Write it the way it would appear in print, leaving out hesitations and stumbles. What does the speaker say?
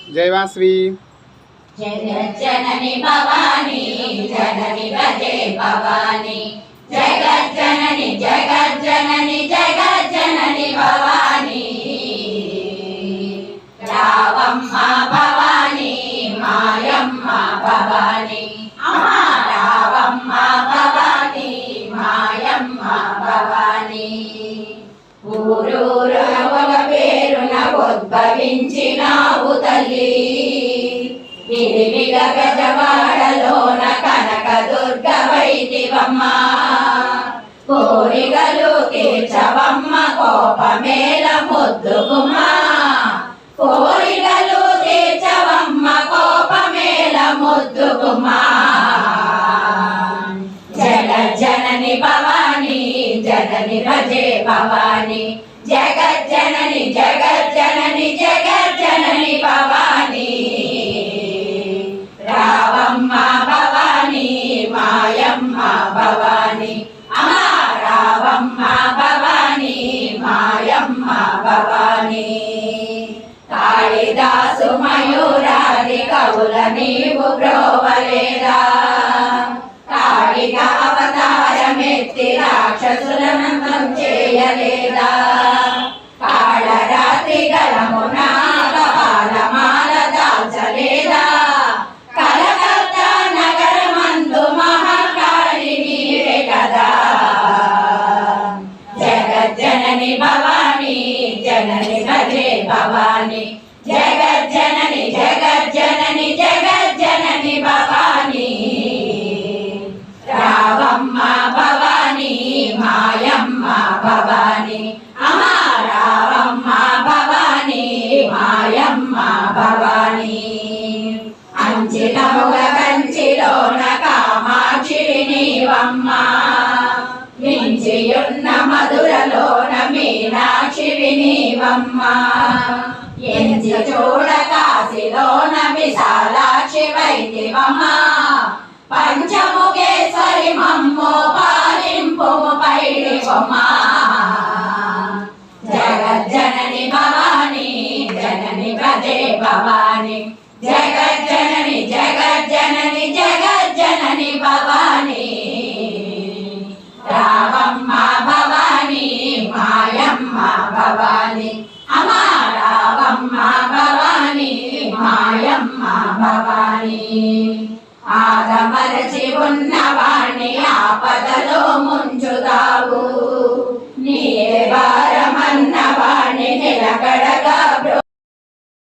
జయవాస్వి జగజ్జనని భవాని జనని భజే భవాని జగజ్జనని జగజ్జనని జగజ్జనని భవాని రావమ్మ భవాని మాయమ్మ భవాని అమ్మా రావమ్మ భవాని మాయమ్మ భవాని ఊరూరున ఒక పేరున ఉద్భవించినావు తల్లి విరివిగ గజవాడలోన కనక దుర్గవైదివమ్మ కోరికలు తీర్చవమ్మ కోపమేల ముద్దుకుమ్మ కోరికలు తీర్చవమ్మ కోపమేల ముద్దుకుమ్మ జగజ్జనని భవాని జనని భజే భవాని జగజ్జనని జగజ్జనని జగజ్జనని భవాని రావమ్మ భవాని మాయమ్మ భవాని అమ్మా రావమ్మ భవాని మాయమ్మ భవాని కాళిదాసు మయూరాది కవుల నీవు బ్రోవలేదా కాళిక అవతారమెత్తి రాక్షసులనంతం చేయలేదా కాళరాత్రి గలమున బాలమాల దాల్చలేదా కలకత్తా నగరమందు మహాకాళి నీవే కదా జగజ్జనని భవాని జనని భజే భవాని జగజ్జనని జగజ్జనని జగజ్జనని భవాని రావమ్మ భవాని మాయమ్మ భవాని అమ్మా రావమ్మ భవాని మాయమ్మ భవాని అంచితముగ కంచిలోన కామాక్షి నీవమ్మ మించియున్న మధురలోన మీనాక్షి నీవమ్మ ఎంచి చూడ కాశీలోన విశాలాక్షి వైదివమ్మ పంచముఖేశ్వరి మమ్మో పాలింపు పైడివమ్మ జగజ్జనని భవాని జనని భజే భవాని జగజ్జనని జగజ్జనని జగజ్జనని భవాని రావమ్మ భవాని మాయమ్మ భవాని అమ్మా రావమ్మ భవాని మాయమ్మ భవాని ఆదమరచి ఉన్నవాణ్ణి ఆపదలో ముంచుద